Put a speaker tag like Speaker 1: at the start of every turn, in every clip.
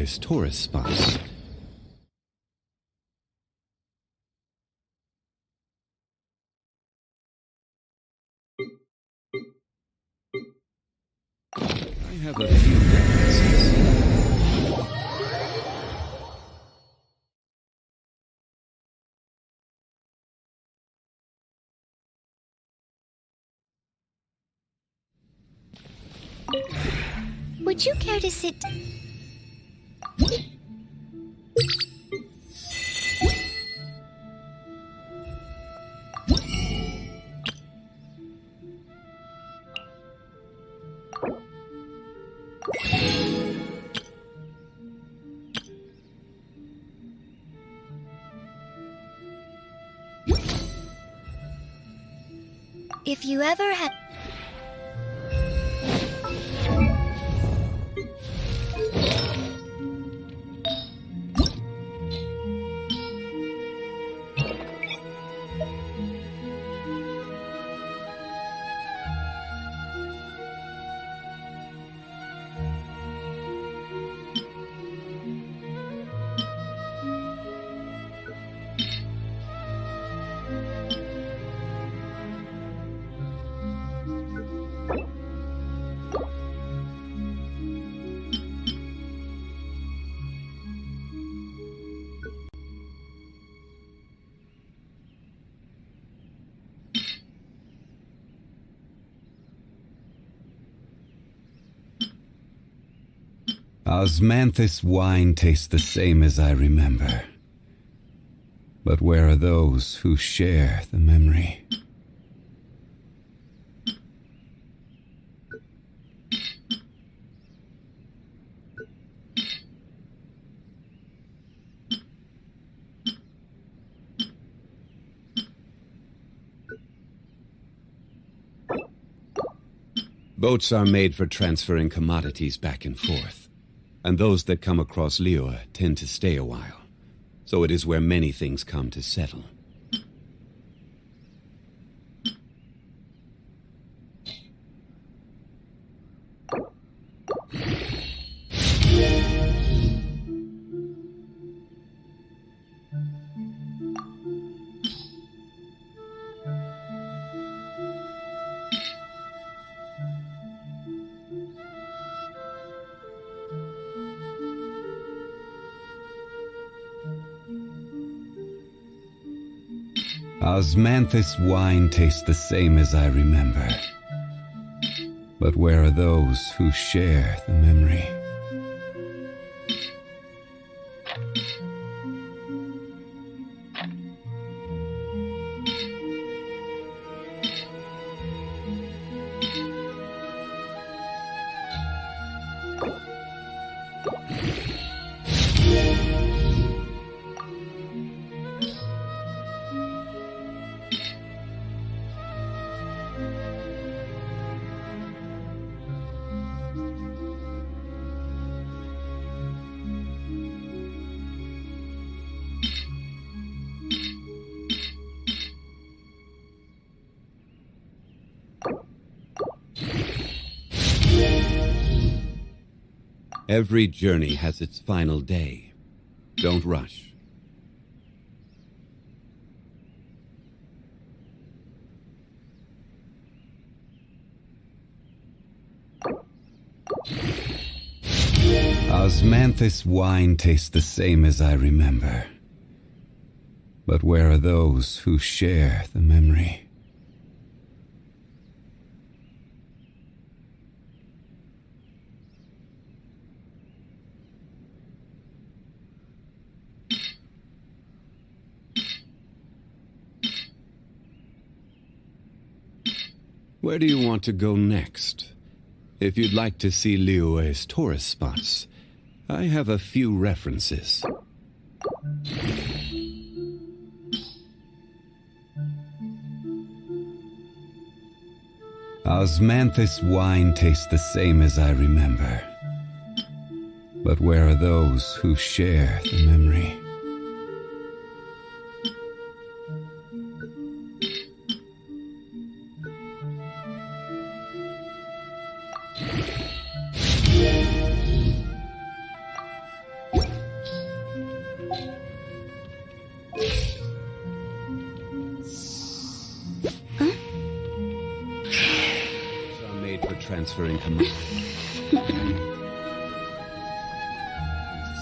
Speaker 1: is tourist spots. I have a few references.
Speaker 2: Would you care to sit? If you ever had...
Speaker 1: Osmanthus wine tastes the same as I remember. But where are those who share the memory? Boats are made for transferring commodities back and forth, and those that come across Liua tend to stay a while, so it is where many things come to settle. Osmanthus wine tastes the same as I remember. But where are those who share the memory? Every journey has its final day. Don't rush. Osmanthus wine tastes the same as I remember. But where are those who share the memory? Where do you want to go next? If you'd like to see Liue's tourist spots, I have a few references. Osmanthus wine tastes the same as I remember. But where are those who share the memory? transferring command.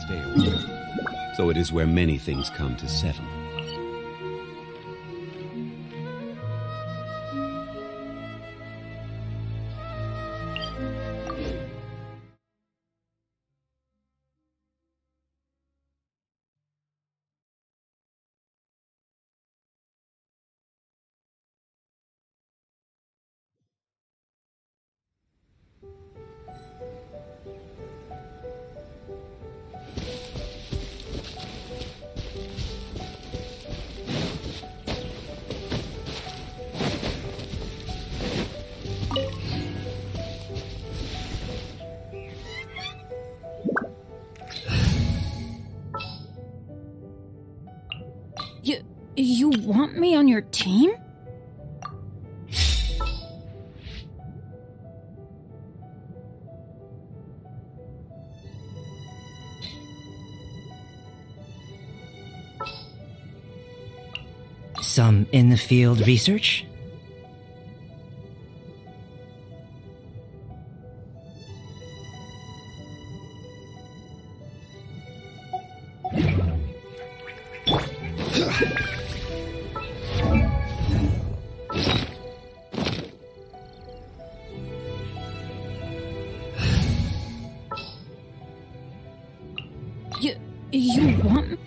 Speaker 1: Stay away. So it is where many things come to settle.
Speaker 3: You want me on your team?
Speaker 4: Some in-the-field research?
Speaker 3: You want me?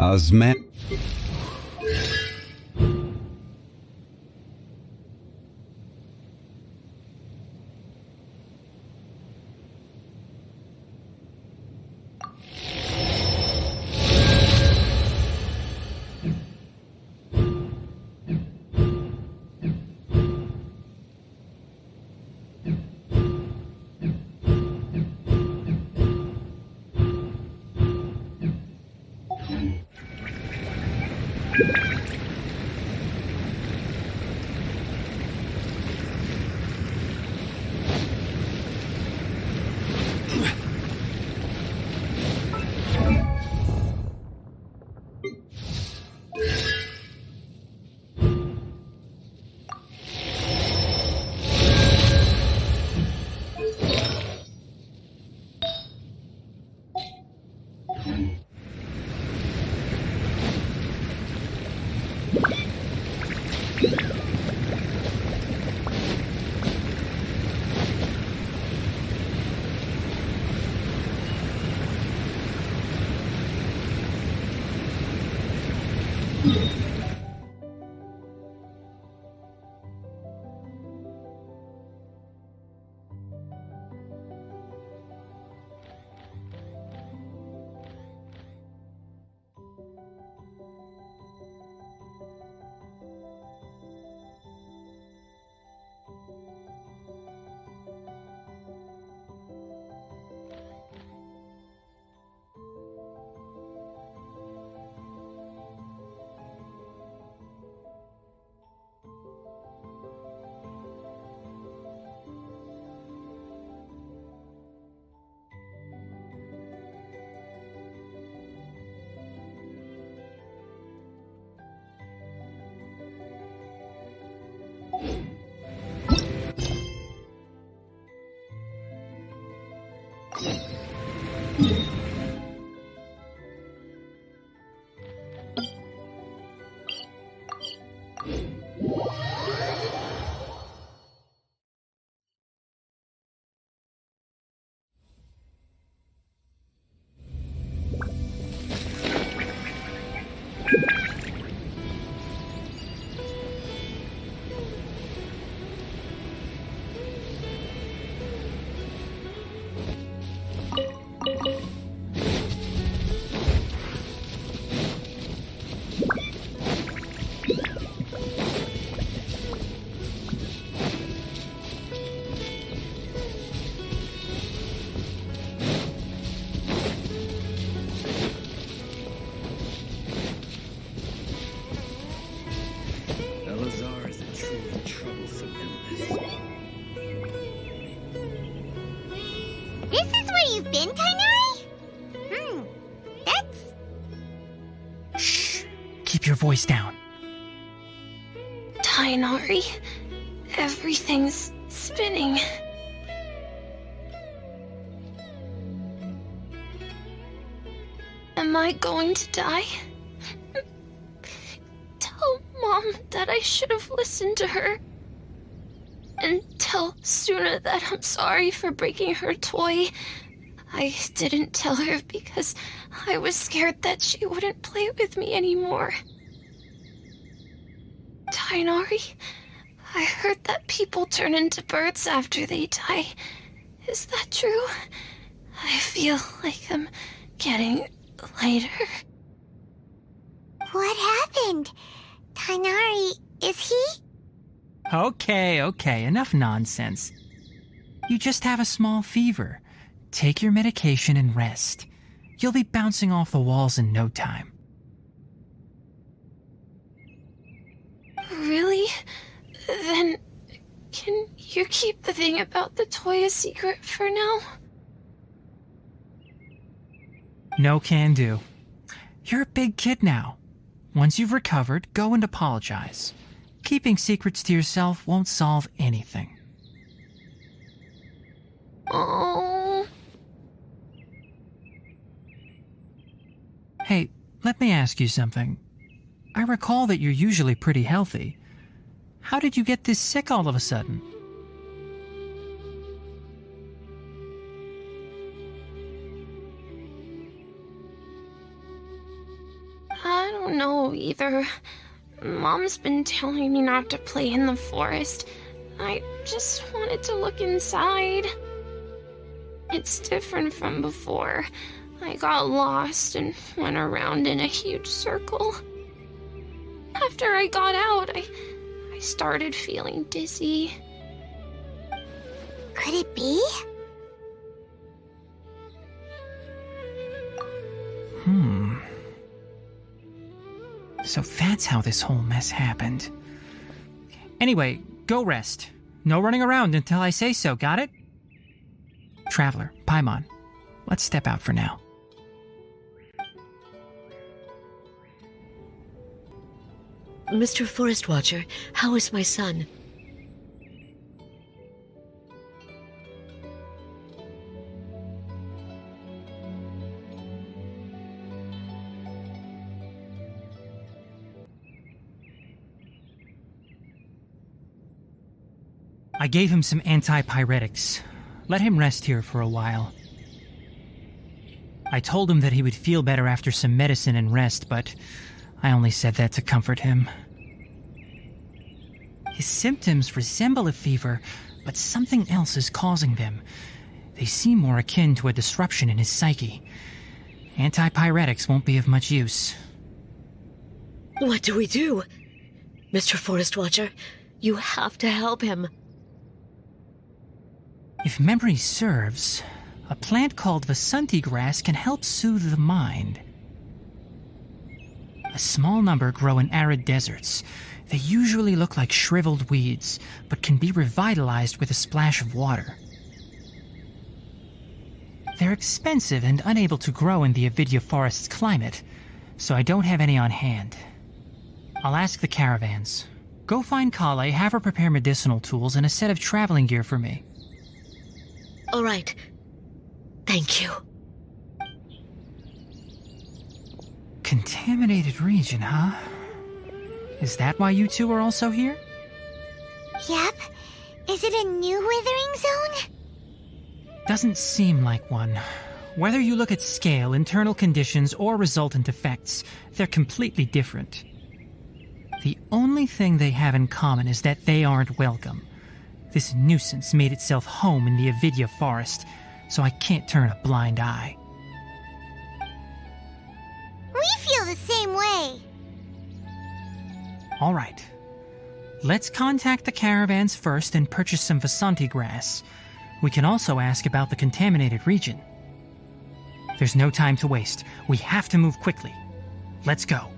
Speaker 1: Osman.
Speaker 5: Elazar is a truly troublesome illness.
Speaker 2: This is where you've been, Tighnari? That's...
Speaker 4: Shh! Keep your voice down.
Speaker 3: Tighnari, everything's spinning. Am I going to die? Tell Mom that I should have listened to her. And tell Suna that I'm sorry for breaking her toy. I didn't tell her because I was scared that she wouldn't play with me anymore. Tighnari, I heard that people turn into birds after they die. Is that true? I feel like I'm getting lighter.
Speaker 2: What happened? Tighnari, is he?
Speaker 4: Okay, enough nonsense. You just have a small fever. Take your medication and rest. You'll be bouncing off the walls in no time.
Speaker 3: Really? Then, can you keep the thing about the toy a secret for now?
Speaker 4: No can do. You're a big kid now. Once you've recovered, go and apologize. Keeping secrets to yourself won't solve anything.
Speaker 3: Oh.
Speaker 4: Hey, let me ask you something. I recall that you're usually pretty healthy. How did you get this sick all of a sudden?
Speaker 3: know either. Mom's been telling me not to play in the forest. I just wanted to look inside. It's different from before. I got lost and went around in a huge circle. After I got out, I started feeling dizzy.
Speaker 2: Could it be?
Speaker 4: So that's how this whole mess happened. Anyway, go rest. No running around until I say so, got it? Traveler, Paimon, let's step out for now.
Speaker 6: Mr. Forest Watcher, how is my son?
Speaker 4: I gave him some antipyretics. Let him rest here for a while. I told him that he would feel better after some medicine and rest, but I only said that to comfort him. His symptoms resemble a fever, but something else is causing them. They seem more akin to a disruption in his psyche. Antipyretics won't be of much use.
Speaker 6: What do we do? Mr. Forest Watcher, you have to help him.
Speaker 4: If memory serves, a plant called Vasanti grass can help soothe the mind. A small number grow in arid deserts. They usually look like shriveled weeds, but can be revitalized with a splash of water. They're expensive and unable to grow in the Avidya forest's climate, so I don't have any on hand. I'll ask the caravans. Go find Kale, have her prepare medicinal tools and a set of traveling gear for me.
Speaker 6: All right. Thank you.
Speaker 4: Contaminated region, huh? Is that why you two are also here?
Speaker 2: Yep. Is it a new withering zone?
Speaker 4: Doesn't seem like one. Whether you look at scale, internal conditions, or resultant effects, they're completely different. The only thing they have in common is that they aren't welcome. This nuisance made itself home in the Avidya forest, so I can't turn a blind eye.
Speaker 2: We feel the same way.
Speaker 4: All right. Let's contact the caravans first and purchase some Vasanti grass. We can also ask about the contaminated region. There's no time to waste. We have to move quickly. Let's go.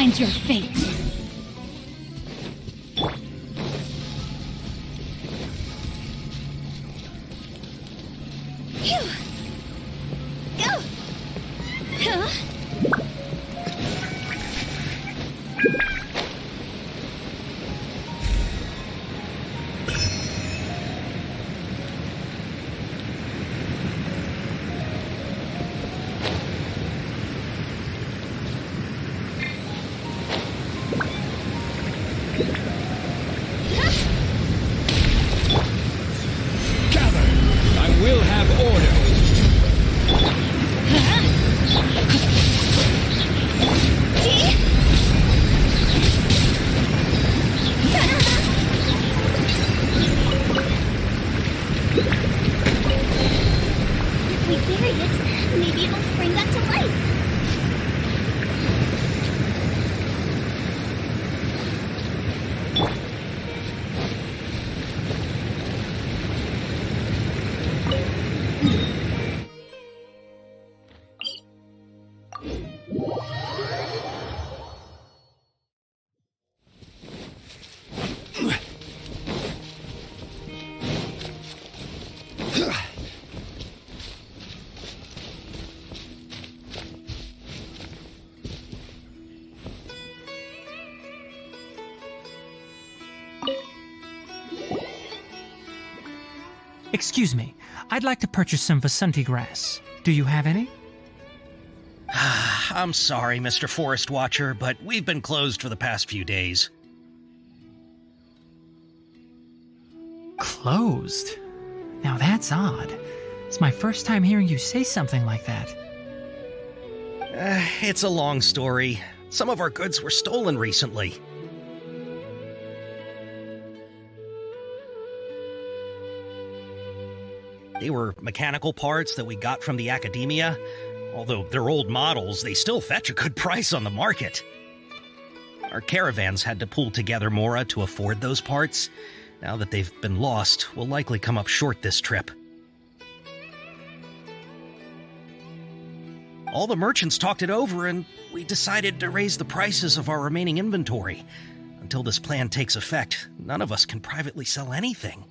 Speaker 7: defines your fate. Phew. Go! Huh? If we bury it, maybe it'll spring back to life.
Speaker 4: Excuse me, I'd like to purchase some Vasanti grass. Do you have any?
Speaker 8: I'm sorry, Mr. Forest Watcher, but we've been closed for the past few days.
Speaker 4: Closed? Now that's odd. It's my first time hearing you say something like that.
Speaker 8: It's a long story. Some of our goods were stolen recently. They were mechanical parts that we got from the academia. Although they're old models, they still fetch a good price on the market. Our caravans had to pull together Mora to afford those parts. Now that they've been lost, we'll likely come up short this trip. All the merchants talked it over, and we decided to raise the prices of our remaining inventory. Until this plan takes effect, none of us can privately sell anything.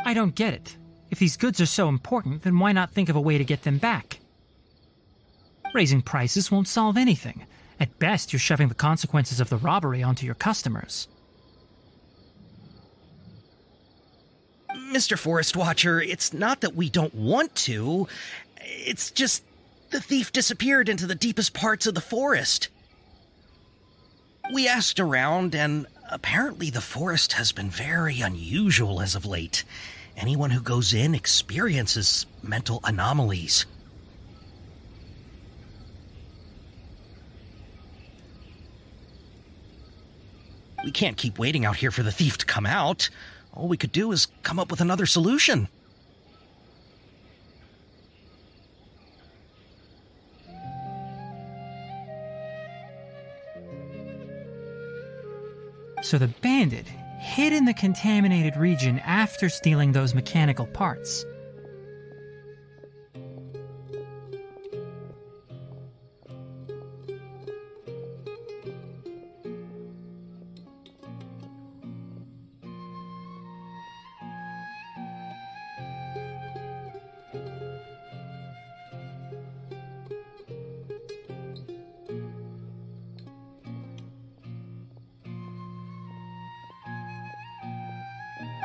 Speaker 4: I don't get it. If these goods are so important, then why not think of a way to get them back? Raising prices won't solve anything. At best, you're shoving the consequences of the robbery onto your customers.
Speaker 8: Mr. Forest Watcher, it's not that we don't want to. It's just the thief disappeared into the deepest parts of the forest. We asked around, and apparently the forest has been very unusual as of late. Anyone who goes in experiences mental anomalies. We can't keep waiting out here for the thief to come out. All we could do is come up with another solution.
Speaker 4: So the bandit hid in the contaminated region after stealing those mechanical parts.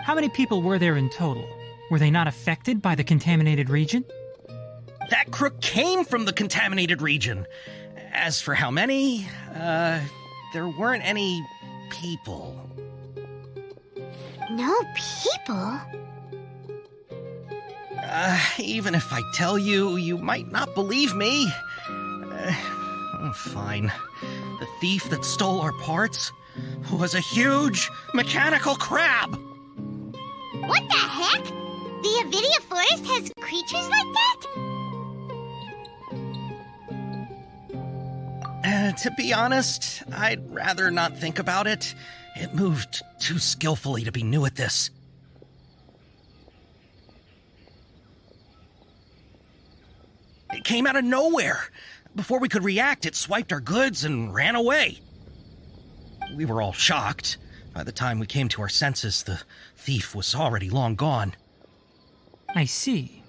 Speaker 4: How many people were there in total? Were they not affected by the contaminated region?
Speaker 8: That crook came from the contaminated region. As for how many, there weren't any people.
Speaker 2: No people?
Speaker 8: Even if I tell you, you might not believe me. Fine. The thief that stole our parts was a huge mechanical crab.
Speaker 2: What the heck? The Avidia Forest has creatures like that?
Speaker 8: To be honest, I'd rather not think about it. It moved too skillfully to be new at this. It came out of nowhere. before we could react, it swiped our goods and ran away. We were all shocked. By the time we came to our senses, the thief was already long gone.
Speaker 4: I see.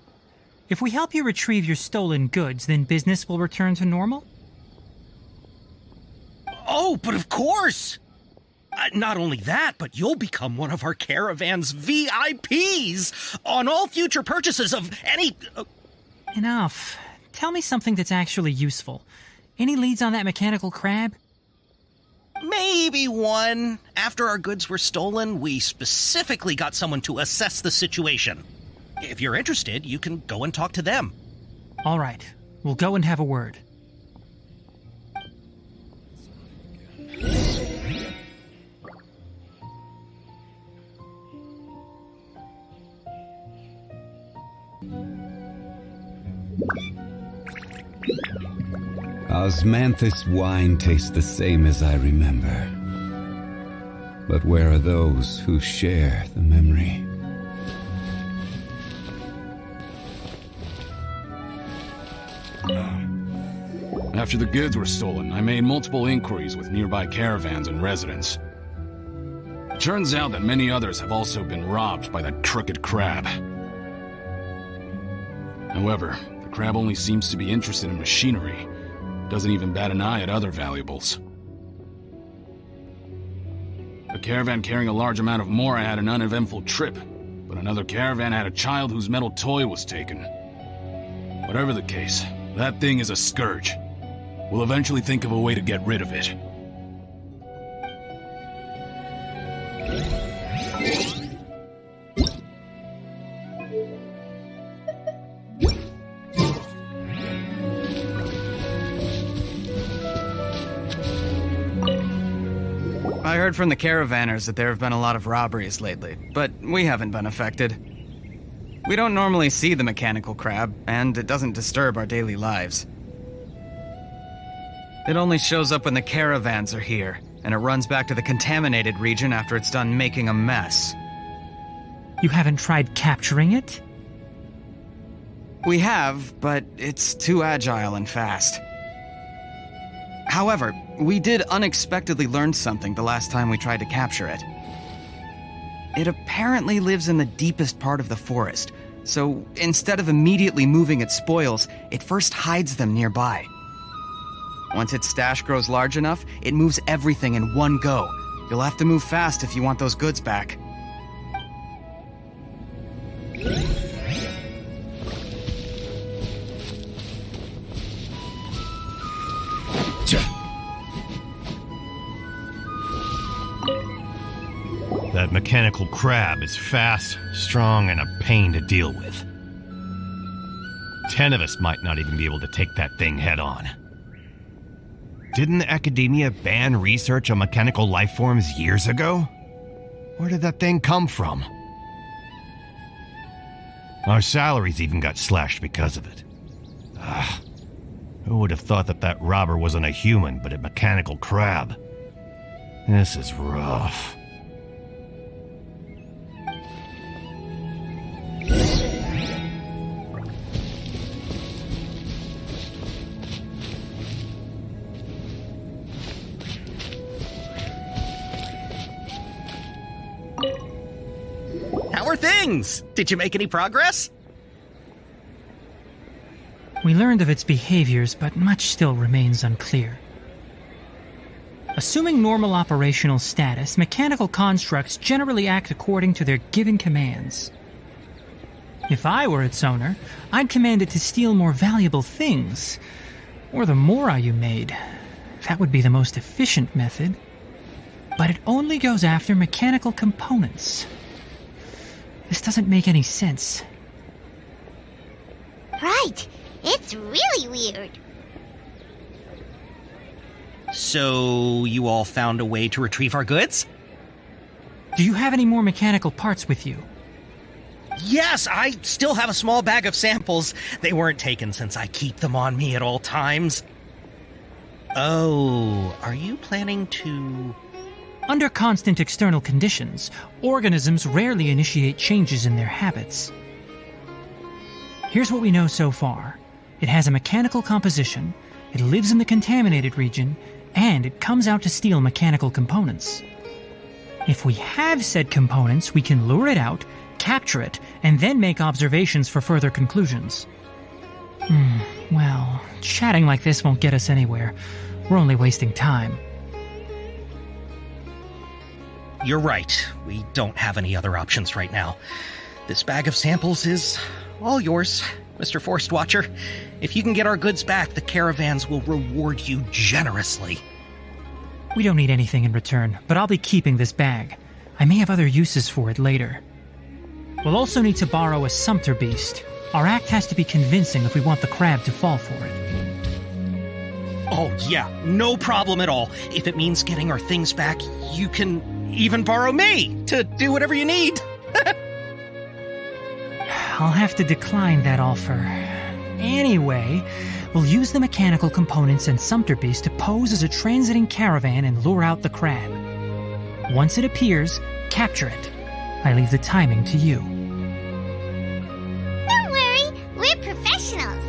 Speaker 4: If we help you retrieve your stolen goods, then business will return to normal?
Speaker 8: Oh, but of course! Not only that, but you'll become one of our caravan's VIPs on all future purchases of any...
Speaker 4: Enough. Tell me something that's actually useful. Any leads on that mechanical crab?
Speaker 8: Maybe one. After our goods were stolen, we specifically got someone to assess the situation. If you're interested, you can go and talk to them.
Speaker 4: All right. We'll go and have a word.
Speaker 1: Osmanthus wine tastes the same as I remember. But where are those who share the memory?
Speaker 9: After the goods were stolen, I made multiple inquiries with nearby caravans and residents. It turns out that many others have also been robbed by that crooked crab. However, the crab only seems to be interested in machinery. Doesn't even bat an eye at other valuables. A caravan carrying a large amount of Mora had an uneventful trip, but another caravan had a child whose metal toy was taken. Whatever the case, that thing is a scourge. We'll eventually think of a way to get rid of it.
Speaker 10: I heard from the caravanners that there have been a lot of robberies lately, but we haven't been affected. We don't normally see the mechanical crab, and it doesn't disturb our daily lives. It only shows up when the caravans are here, and it runs back to the contaminated region after it's done making a mess.
Speaker 4: You haven't tried capturing it?
Speaker 10: We have, but it's too agile and fast. However, we did unexpectedly learn something the last time we tried to capture it. It apparently lives in the deepest part of the forest, so instead of immediately moving its spoils, it first hides them nearby. Once its stash grows large enough, it moves everything in one go. You'll have to move fast if you want those goods back.
Speaker 11: That mechanical crab is fast, strong, and a pain to deal with. 10 of us might not even be able to take that thing head on. Didn't academia ban research on mechanical life forms years ago? Where did that thing come from? Our salaries even got slashed because of it. Who would have thought that that robber wasn't a human, but a mechanical crab? This is rough.
Speaker 8: How are things? Did you make any progress?
Speaker 4: We learned of its behaviors, but much still remains unclear. Assuming normal operational status, mechanical constructs generally act according to their given commands. If I were its owner, I'd command it to steal more valuable things, or the Mora you made. That would be the most efficient method. But it only goes after mechanical components. This doesn't make any sense.
Speaker 2: Right. It's really weird.
Speaker 8: So, you all found a way to retrieve our goods?
Speaker 4: Do you have any more mechanical parts with you?
Speaker 8: Yes, I still have a small bag of samples. They weren't taken since I keep them on me at all times. Oh, are you planning to...
Speaker 4: Under constant external conditions, organisms rarely initiate changes in their habits. Here's what we know so far. It has a mechanical composition, It lives in the contaminated region, and it comes out to steal mechanical components. If we have said components, we can lure it out, capture it, and then make observations for further conclusions. Well, chatting like this won't get us anywhere. We're only wasting time.
Speaker 8: You're right. We don't have any other options right now. This bag of samples is all yours, Mr. Forest Watcher. If you can get our goods back, the caravans will reward you generously.
Speaker 4: We don't need anything in return, but I'll be keeping this bag. I may have other uses for it later. We'll also need to borrow a sumpter beast. Our act has to be convincing if we want the crab to fall for it.
Speaker 8: Oh yeah, no problem at all. If it means getting our things back, you can even borrow me to do whatever you need.
Speaker 4: I'll have to decline that offer. Anyway, we'll use the mechanical components and sumpter beast to pose as a transiting caravan and lure out the crab. Once it appears, capture it. I leave the timing to you.
Speaker 2: Don't worry, we're professionals.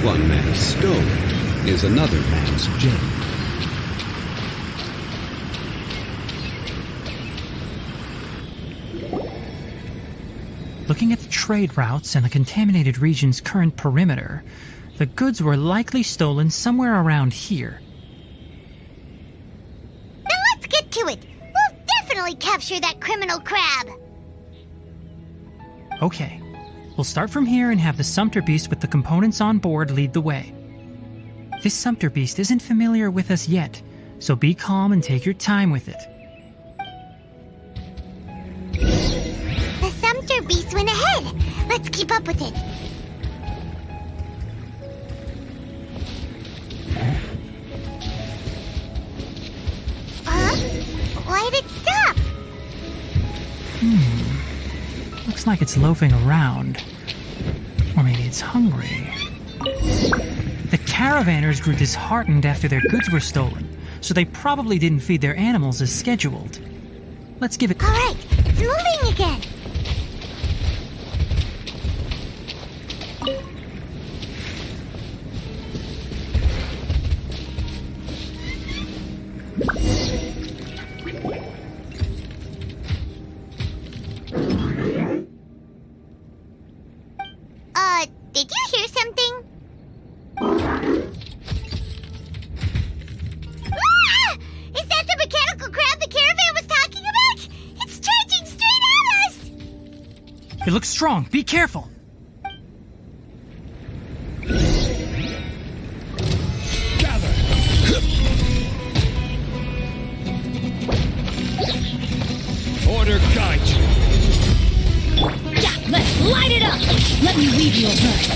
Speaker 1: One man's stone is another man's gem.
Speaker 4: Looking at the trade routes and the contaminated region's current perimeter, the goods were likely stolen somewhere around here.
Speaker 2: Then let's get to it. We'll definitely capture that criminal crab.
Speaker 4: Okay. We'll start from here and have the sumpter beast with the components on board lead the way. This sumpter beast isn't familiar with us yet, so be calm and take your time with it.
Speaker 2: The sumpter beast went ahead. Let's keep up with it. Huh? Why did it stop?
Speaker 4: Looks like it's loafing around. Or maybe it's hungry. The caravanners grew disheartened after their goods were stolen, so they probably didn't feed their animals as scheduled. Let's give it...
Speaker 2: All right, it's moving again.
Speaker 4: It looks strong. Be careful.
Speaker 5: Gather! Order guide you.
Speaker 7: Yeah, let's light it up! Let me weave you a verse.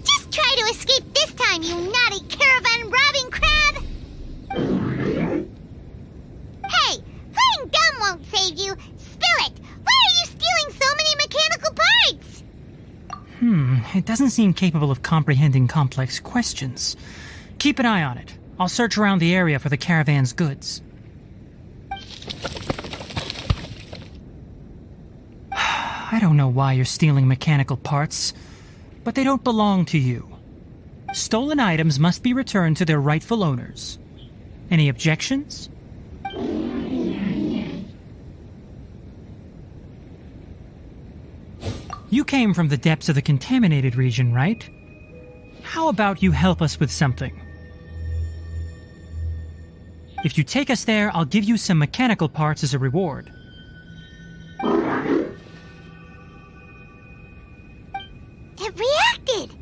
Speaker 2: Just try to escape this time, you naughty caravan robbing crab! Hey, playing dumb won't save you. Spill it! Why are you stealing so many mechanical parts?
Speaker 4: It doesn't seem capable of comprehending complex questions. Keep an eye on it. I'll search around the area for the caravan's goods. I don't know why you're stealing mechanical parts, but they don't belong to you. Stolen items must be returned to their rightful owners. Any objections? You came from the depths of the contaminated region, right? How about you help us with something? If you take us there, I'll give you some mechanical parts as a reward.
Speaker 2: It reacted!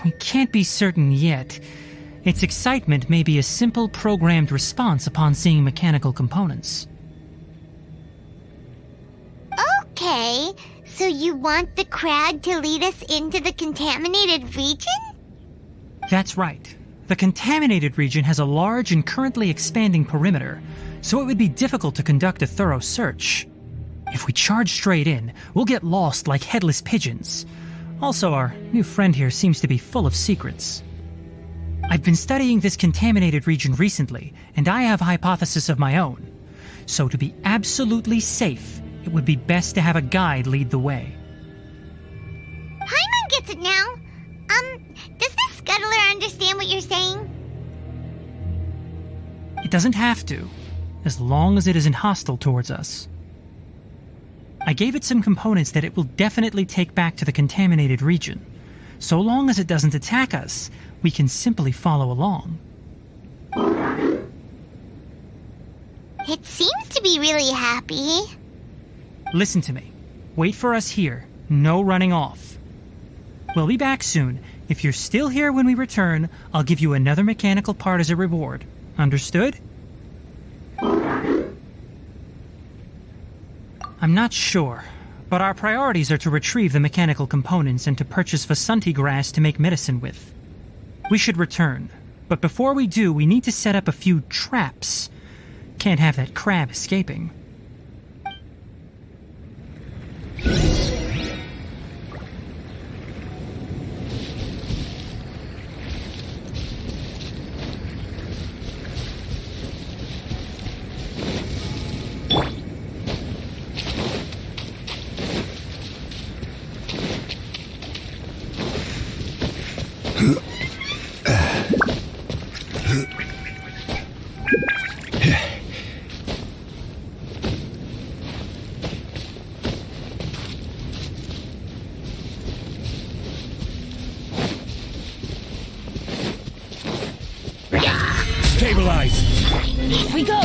Speaker 4: We can't be certain yet. Its excitement may be a simple programmed response upon seeing mechanical components.
Speaker 2: Okay, so you want the crowd to lead us into the contaminated region?
Speaker 4: That's right. The contaminated region has a large and currently expanding perimeter, so it would be difficult to conduct a thorough search. If we charge straight in, we'll get lost like headless pigeons. Also, our new friend here seems to be full of secrets. I've been studying this contaminated region recently, and I have a hypothesis of my own. So to be absolutely safe, it would be best to have a guide lead the way.
Speaker 2: Paimon gets it now. Does the scuttler understand what you're saying?
Speaker 4: It doesn't have to, as long as it isn't hostile towards us. I gave it some components that it will definitely take back to the contaminated region. So long as it doesn't attack us, we can simply follow along.
Speaker 2: It seems to be really happy.
Speaker 4: Listen to me. Wait for us here. No running off. We'll be back soon. If you're still here when we return, I'll give you another mechanical part as a reward. Understood? I'm not sure, but our priorities are to retrieve the mechanical components and to purchase Vasanti grass to make medicine with. We should return, but before we do, we need to set up a few traps. Can't have that crab escaping.
Speaker 5: Stabilize!
Speaker 7: Off we go!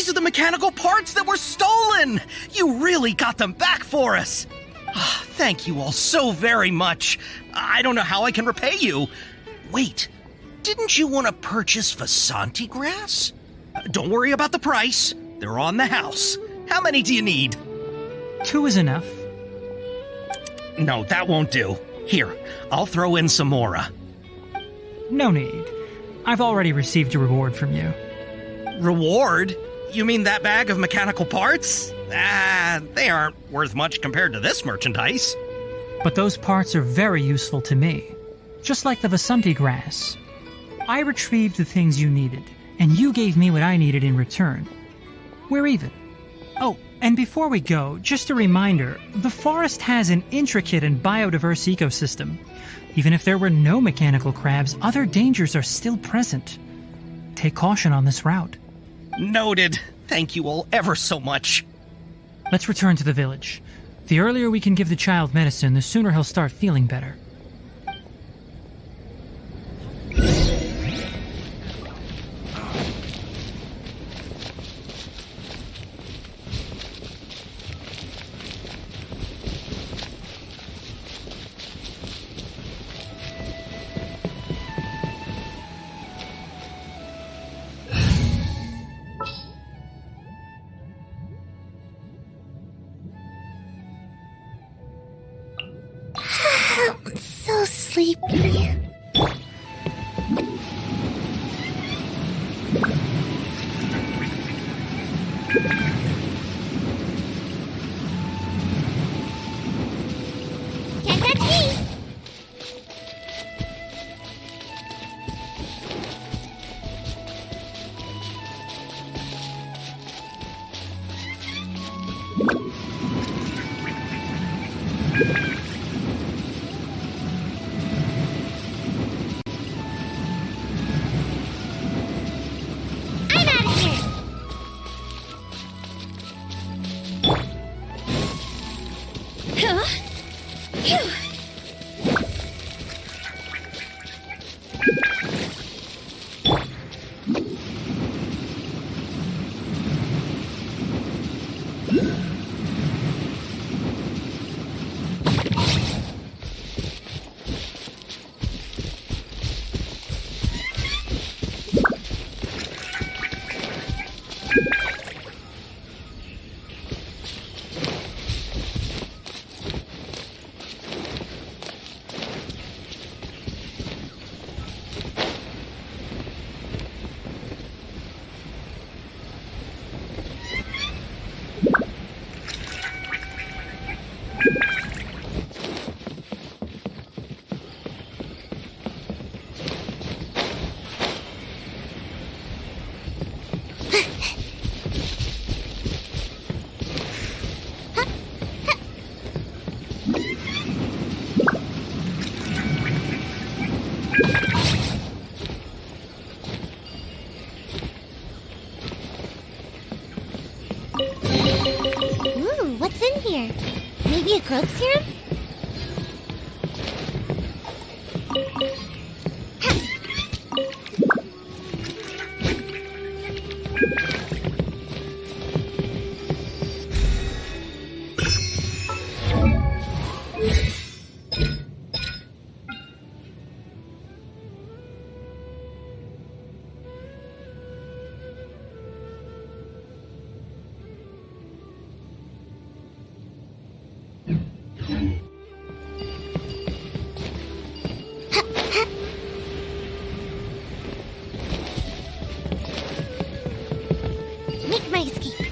Speaker 8: These are the mechanical parts that were stolen! You really got them back for us! Thank you all so very much. I don't know how I can repay you. Wait, didn't you want to purchase Vasanti grass? Don't worry about the price. They're on the house. How many do you need?
Speaker 4: 2 is enough.
Speaker 8: No, that won't do. Here, I'll throw in some more.
Speaker 4: No need. I've already received a reward from you.
Speaker 8: Reward? You mean that bag of mechanical parts? They aren't worth much compared to this merchandise.
Speaker 4: But those parts are very useful to me. Just like the Vasanti grass. I retrieved the things you needed, and you gave me what I needed in return. We're even. Oh, and before we go, just a reminder, the forest has an intricate and biodiverse ecosystem. Even if there were no mechanical crabs, other dangers are still present. Take caution on this route.
Speaker 8: Noted. Thank you all ever so much.
Speaker 4: Let's return to the village. The earlier we can give the child medicine, the sooner he'll start feeling better.
Speaker 2: I'm so sleepy. Can't touch me. I'm out of here.
Speaker 7: Huh? Phew.
Speaker 2: Ooh, what's in here? Maybe a growth serum? Make my escape.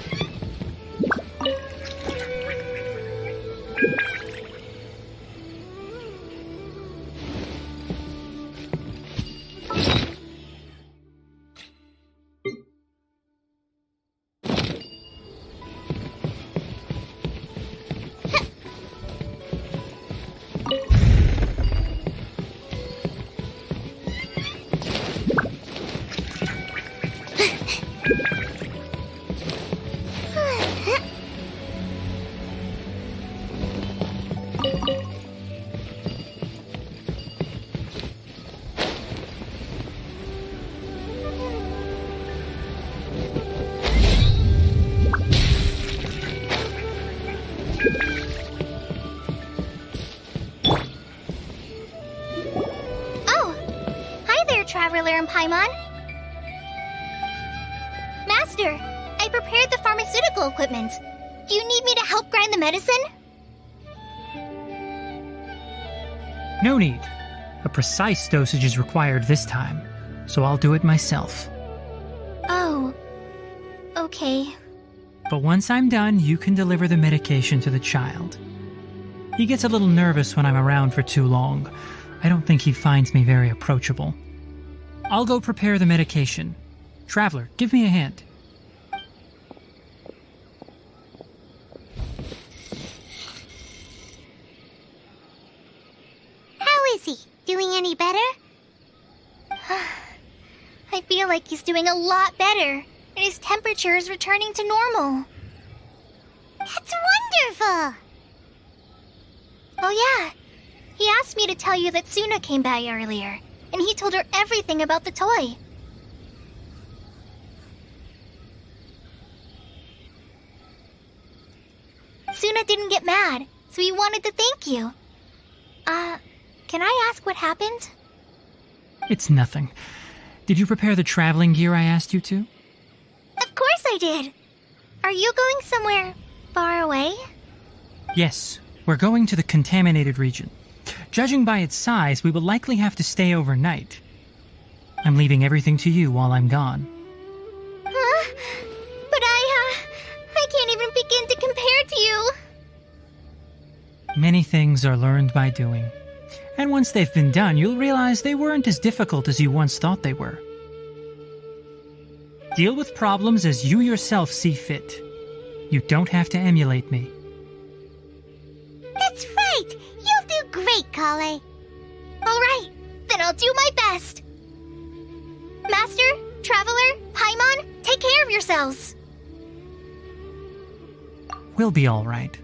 Speaker 2: Paimon? Master, I prepared the pharmaceutical equipment. Do you need me to help grind the medicine?
Speaker 4: No need. A precise dosage is required this time, so I'll do it myself.
Speaker 2: Oh, okay.
Speaker 4: But once I'm done, you can deliver the medication to the child. He gets a little nervous when I'm around for too long. I don't think he finds me very approachable. I'll go prepare the medication. Traveler, give me a hand.
Speaker 2: How is he? Doing any better? I feel like he's doing a lot better, and his temperature is returning to normal. That's wonderful! Oh yeah, he asked me to tell you that Suna came by earlier, and he told her everything about the toy. Suna didn't get mad, so he wanted to thank you. Can I ask what happened?
Speaker 4: It's nothing. Did you prepare the traveling gear I asked you to?
Speaker 2: Of course I did. Are you going somewhere far away?
Speaker 4: Yes, we're going to the contaminated region. Judging by its size, we will likely have to stay overnight. I'm leaving everything to you while I'm gone.
Speaker 2: Huh? But I can't even begin to compare to you.
Speaker 4: Many things are learned by doing. And once they've been done, you'll realize they weren't as difficult as you once thought they were. Deal with problems as you yourself see fit. You don't have to emulate me.
Speaker 2: That's right! You'll do great, Kale. All right, then I'll do my best. Master, Traveler, Paimon, take care of yourselves.
Speaker 4: We'll be all right.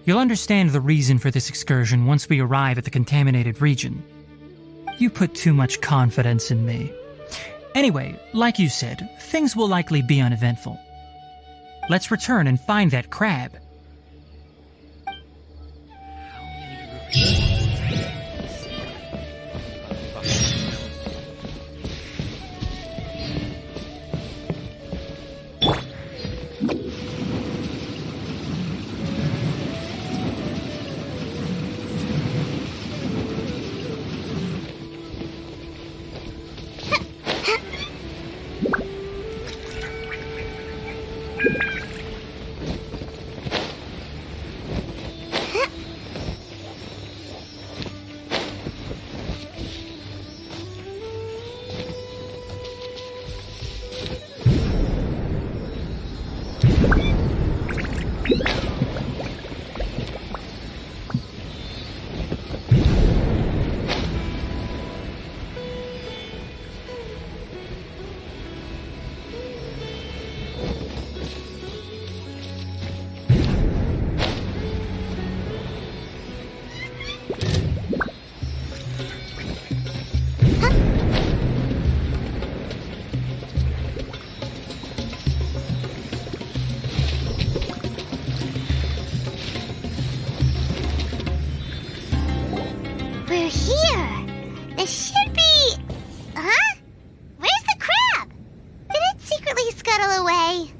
Speaker 4: You'll understand the reason for this excursion once we arrive at the contaminated region. You put too much confidence in me. Anyway, like you said, things will likely be uneventful. Let's return and find that crab.
Speaker 2: We're here. There should be... Huh? Where's the crab? Did it secretly scuttle away?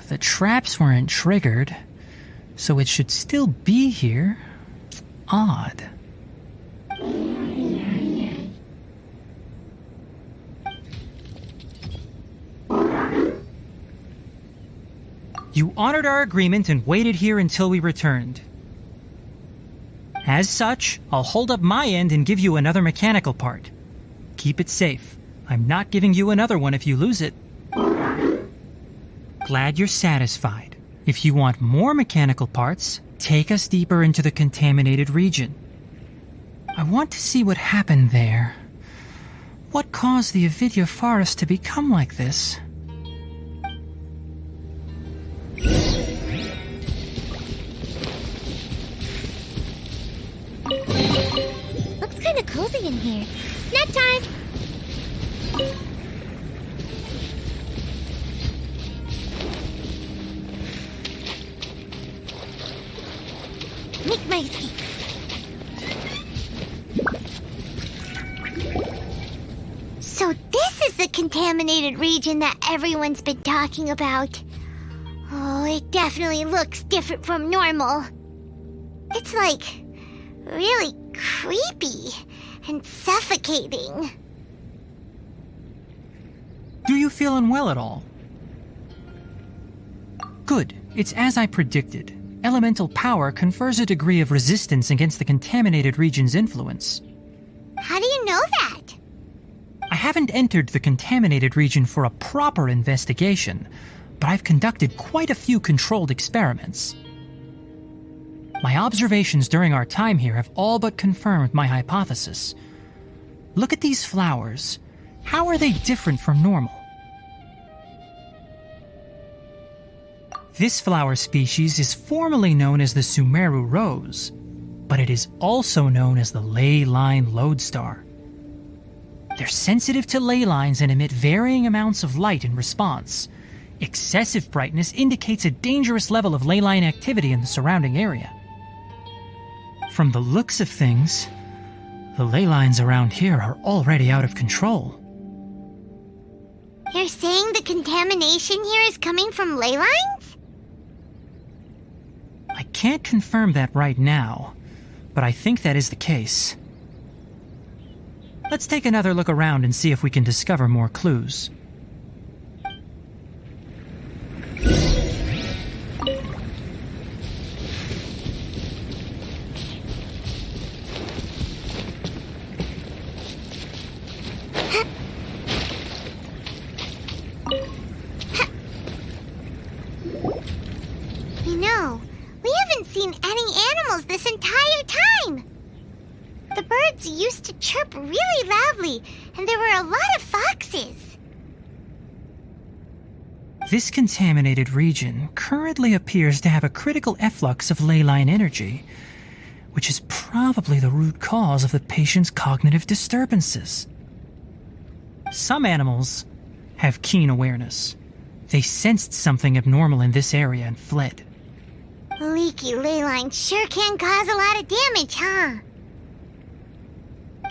Speaker 4: The traps weren't triggered, so it should still be here. Odd. You honored our agreement and waited here until we returned. As such, I'll hold up my end and give you another mechanical part. Keep it safe. I'm not giving you another one if you lose it. Glad you're satisfied. If you want more mechanical parts, take us deeper into the contaminated region. I want to see what happened there. What caused the Avidya forest to become like this?
Speaker 2: Looks kind of cozy in here. Nap time! Make my escape. the contaminated region that everyone's been talking about. Oh, it definitely looks different from normal. It's like really creepy and suffocating.
Speaker 4: Do you feel unwell at all? Good. It's as I predicted. Elemental power confers a degree of resistance against the contaminated region's influence.
Speaker 2: How do you know that?
Speaker 4: I haven't entered the contaminated region for a proper investigation, but I've conducted quite a few controlled experiments. My observations during our time here have all but confirmed my hypothesis. Look at these flowers. How are they different from normal? This flower species is formally known as the Sumeru rose, but it is also known as the ley line lodestar. They're sensitive to ley lines and emit varying amounts of light in response. Excessive brightness indicates a dangerous level of ley line activity in the surrounding area. From the looks of things, the ley lines around here are already out of control.
Speaker 2: You're saying the contamination here is coming from ley lines?
Speaker 4: I can't confirm that right now, but I think that is the case. Let's take another look around and see if we can discover more clues.
Speaker 2: You know, we haven't seen any animals this entire time. The birds used to chirp really loudly, and there were a lot of foxes.
Speaker 4: This contaminated region currently appears to have a critical efflux of ley line energy, which is probably the root cause of the patient's cognitive disturbances. Some animals have keen awareness. They sensed something abnormal in this area and fled.
Speaker 2: Leaky ley lines sure can cause a lot of damage, huh?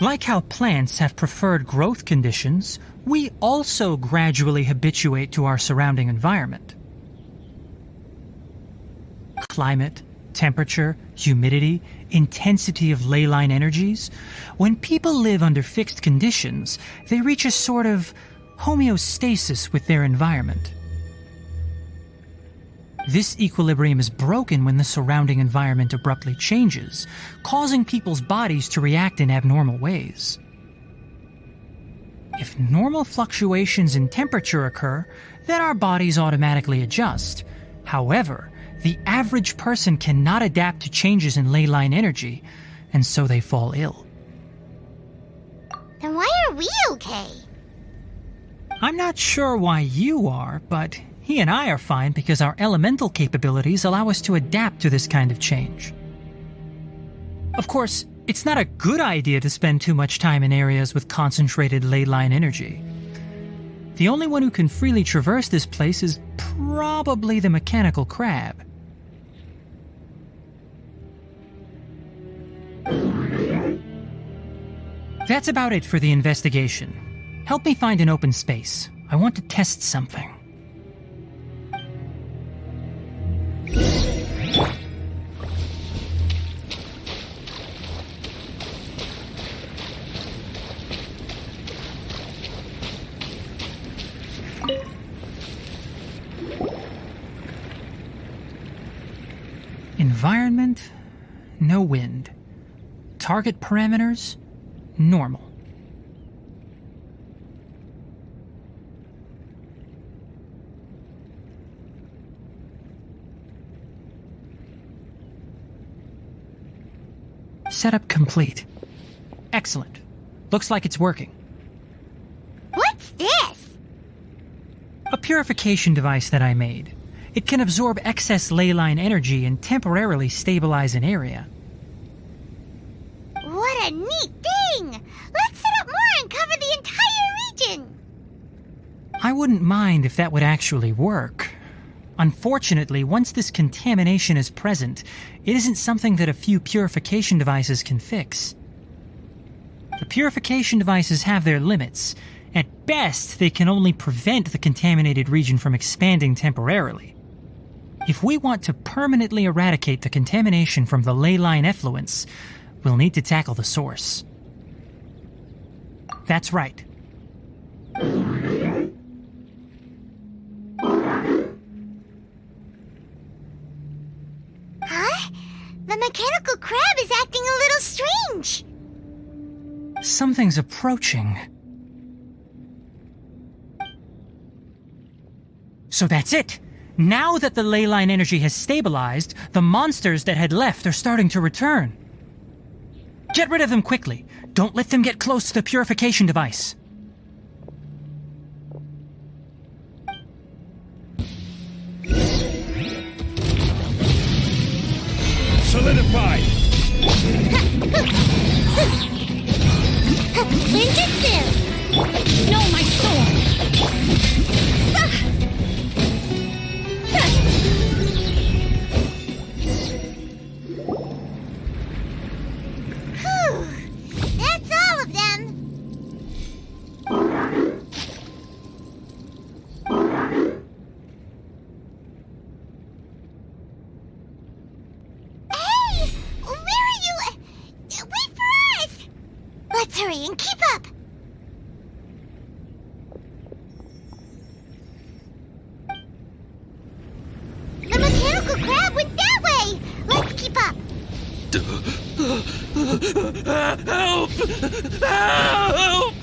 Speaker 4: Like how plants have preferred growth conditions, we also gradually habituate to our surrounding environment. Climate, temperature, humidity, intensity of ley line energies. When people live under fixed conditions, they reach a sort of homeostasis with their environment. This equilibrium is broken when the surrounding environment abruptly changes, causing people's bodies to react in abnormal ways. If normal fluctuations in temperature occur, then our bodies automatically adjust. However, the average person cannot adapt to changes in ley line energy, and so they fall ill.
Speaker 2: Then why are we okay?
Speaker 4: I'm not sure why you are, but he and I are fine because our elemental capabilities allow us to adapt to this kind of change. Of course, it's not a good idea to spend too much time in areas with concentrated ley line energy. The only one who can freely traverse this place is probably the mechanical crab. That's about it for the investigation. Help me find an open space. I want to test something. Environment, no wind. Target parameters, normal. Setup complete. Excellent. Looks like it's working.
Speaker 2: What's this?
Speaker 4: A purification device that I made. It can absorb excess ley line energy and temporarily stabilize an area.
Speaker 2: What a neat thing! Let's set up more and cover the entire region!
Speaker 4: I wouldn't mind if that would actually work. Unfortunately, once this contamination is present, it isn't something that a few purification devices can fix. The purification devices have their limits, At best, they can only prevent the contaminated region from expanding temporarily. If we want to permanently eradicate the contamination from the ley line effluents, we'll need to tackle the source. That's right.
Speaker 2: Huh? The mechanical crab is acting a little strange.
Speaker 4: Something's approaching. So that's it. Now that the ley line energy has stabilized, the monsters that had left are starting to return. Get rid of them quickly. Don't let them get close to the purification device.
Speaker 5: Solidified!
Speaker 2: Ninjutsu!
Speaker 7: No, my sword!
Speaker 2: Whew. That's all of them. Hey! Where are you? Wait for us! Let's hurry and keep up. The mechanical crab went that way! Let's keep up!
Speaker 5: Help! Help!